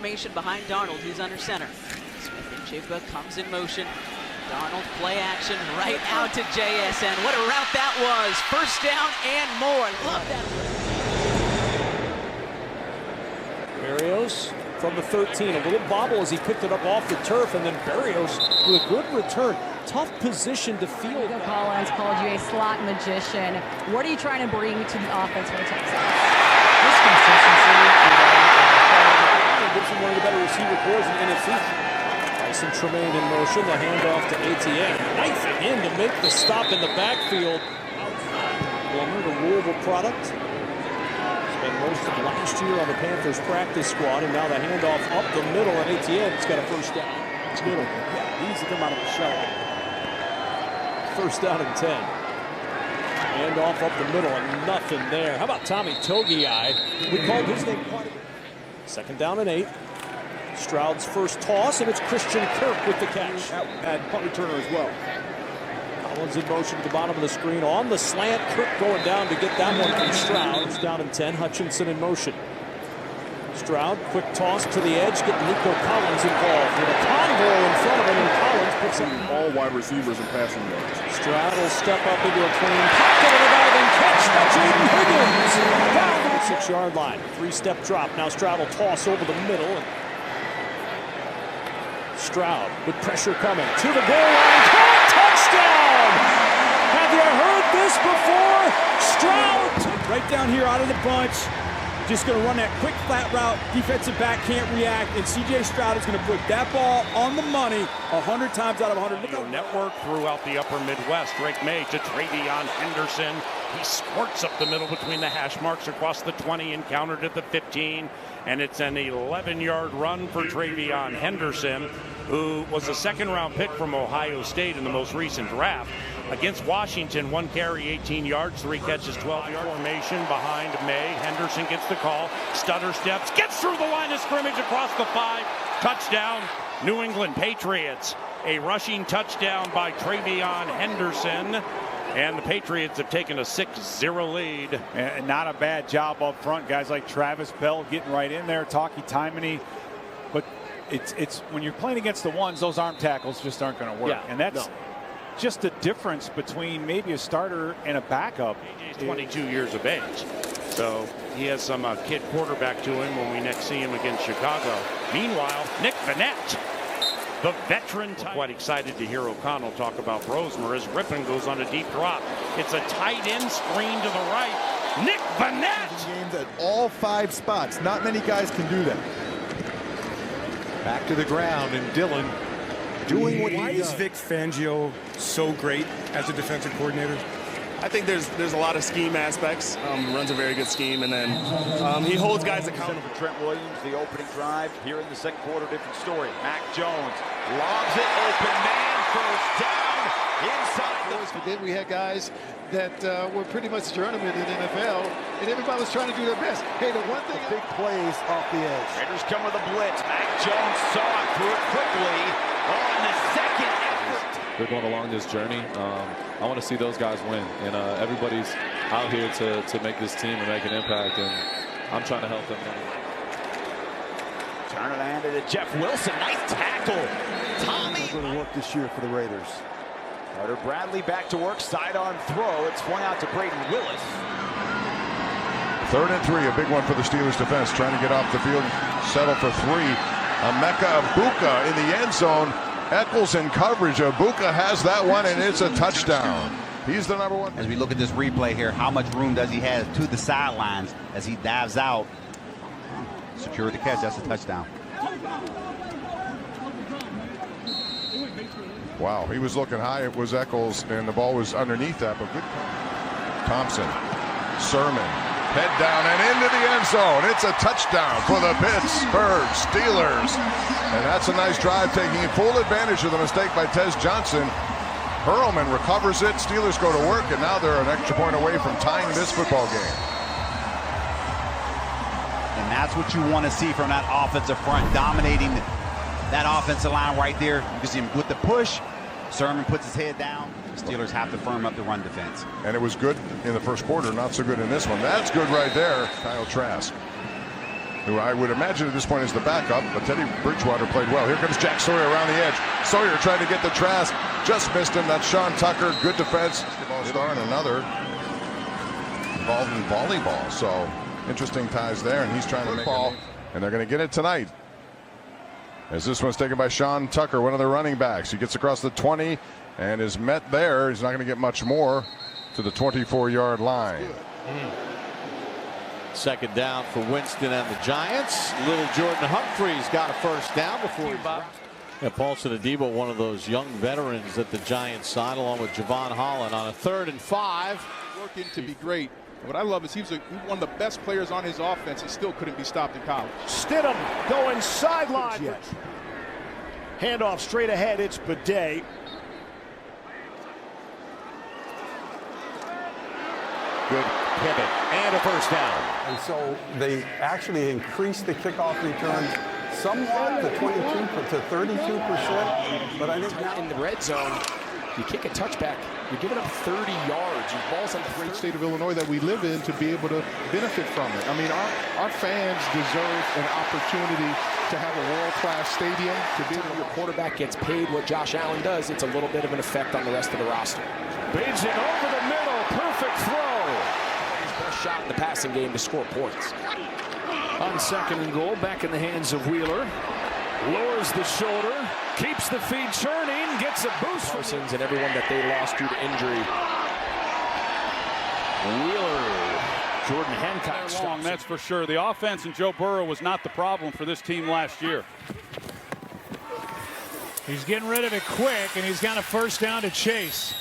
Formation behind Darnold, who's under center. Smith-Njigba comes in motion. Darnold play action right out to JSN. What a route that was. First down and more. Love that. Berrios from the 13. A little bobble as he picked it up off the turf, and then Berrios with a good return. Tough position to field. Collins called you a slot magician. What are you trying to bring to the offense for the Texans? This consistency. Gives him one of the better receiver cores in the NFC. Tyson Tremaine in motion. The handoff to ATN. Knifing in to make the stop in the backfield. Wilmer, the Louisville product. Spent most of last year on the Panthers practice squad, and now the handoff up the middle, and ATN's got a first down. It's middle. Yeah, easy to come out of the shell. First down and 10. Handoff up the middle, and nothing there. How about Tommy Togiai? We called his name quite a bit. Second down and 8. Stroud's first toss, and it's Christian Kirk with the catch. And punt returner as well. Collins in motion at the bottom of the screen. On the slant, Kirk going down to get that one from Stroud. It's down and 10. Hutchinson in motion. Stroud, quick toss to the edge, getting Nico Collins involved with a convoy in front of him, and Collins picks up all wide receivers in passing yards. Stroud will step up into a clean pocket and a diving catch by Jaden Higgins. Down to the 6-yard line. 3-step drop. Now Stroud will toss over the middle. And Stroud with pressure coming to the goal line. Caught! Touchdown! Have you heard this before? Stroud! Right down here out of the bunch. Just going to run that quick flat route. Defensive back can't react, and C.J. Stroud is going to put that ball on the money 100 times out of 100. Look network throughout the upper Midwest. Drake May to Travion Henderson. He squirts up the middle between the hash marks across the 20 and countered at the 15. And it's an 11-yard run for Travion Henderson, who was a second-round pick from Ohio State in the most recent draft. Against Washington, 1 carry, 18 yards, 3 catches, 12-yard formation behind May. Henderson gets the call, stutter steps, gets through the line of scrimmage across the 5. Touchdown, New England Patriots. A rushing touchdown by Travion Henderson. And the Patriots have taken a 6-0 lead. And not a bad job up front. Guys like Travis Bell getting right in there, Taki Taimani. But it's when you're playing against the ones, those arm tackles just aren't going to work. Yeah, and that's just the difference between maybe a starter and a backup. He's 22 years of age. So he has some kid quarterback to him when we next see him against Chicago. Meanwhile, Nick Vannett, the veteran, quite excited to hear O'Connell talk about Brosmer as Rippon goes on a deep drop. It's a tight end screen to the right. Nick Vannett! Games at all 5 spots. Not many guys can do that. Back to the ground, and Dillon doing what he does. Why is Vic Fangio so great as a defensive coordinator? I think there's a lot of scheme aspects. Runs a very good scheme, and then he holds guys accountable. For Trent Williams, the opening drive here in the second quarter, different story. Mac Jones lobs it, open man, first down inside. But then we had guys that were pretty much journeymen in the NFL, and everybody was trying to do their best. Hey, the one thing, big plays off the edge. Raiders come with a blitz. Mac Jones saw it, threw it quickly on the second effort. They're going along this journey. I want to see those guys win, and everybody's out here to make this team and make an impact, and I'm trying to help them. Turn it handed to Jeff Wilson. Nice tackle. Tommy. It's going to work this year for the Raiders. Carter Bradley back to work. Sidearm throw. It's swung out to Braden Willis. 3rd and 3, a big one for the Steelers defense, trying to get off the field, settle for 3. Emeka Egbuka in the end zone. Eccles in coverage. Egbuka has that one, and it's a touchdown. He's the number 1. As we look at this replay here, how much room does he have to the sidelines as he dives out? Secure the catch. That's a touchdown. Wow, he was looking high. It was Eccles, and the ball was underneath that. But good. Thompson, Sermon, head down and into the end zone. It's a touchdown for the Pittsburgh Steelers. And that's a nice drive, taking full advantage of the mistake by Tez Johnson. Perlman recovers it. Steelers go to work, and now they're an extra point away from tying this football game. And that's what you want to see from that offensive front, dominating that offensive line right there. You can see him with the push. Sermon puts his head down. The Steelers have to firm up the run defense. And it was good in the first quarter, not so good in this one. That's good right there. Kyle Trask. who I would imagine at this point is the backup, but Teddy Bridgewater played well. Here comes Jack Sawyer around the edge. Sawyer trying to get the Trask, just missed him. That's Sean Tucker, good defense. Basketball star and another involved in volleyball, so interesting ties there, and he's trying to make it, and they're going to get it tonight. As this one's taken by Sean Tucker, one of the running backs. He gets across the 20 and is met there. He's not going to get much more to the 24-yard line. Second down for Winston and the Giants. Little Jordan Humphreys got a first down before Paulson Adebo, one of those young veterans that the Giants signed, along with Javon Holland on a 3rd and 5. Working to be great. What I love is he was one of the best players on his offense and still couldn't be stopped in college. Stidham going sideline. Handoff straight ahead. It's Bidet. Good pivot and a first down. And so they actually increased the kickoff returns somewhat to 22 to 32%. But I think now in the red zone, you kick a touchback, you're giving up 30 yards. Your ball's on the great state of Illinois that we live in to be able to benefit from it. I mean, our fans deserve an opportunity to have a world-class stadium. To be able to, your quarterback gets paid what Josh Allen does, it's a little bit of an effect on the rest of the roster. Beats it over the middle. Perfect throw. His best shot in the passing game to score points. On 2nd and goal, back in the hands of Wheeler. Lowers the shoulder, keeps the feet churning, gets a boost. Parsons and everyone that they lost due to injury. Wheeler, Jordan Hancock. Long, that's for sure. The offense and Joe Burrow was not the problem for this team last year. He's getting rid of it quick, and he's got a first down to Chase.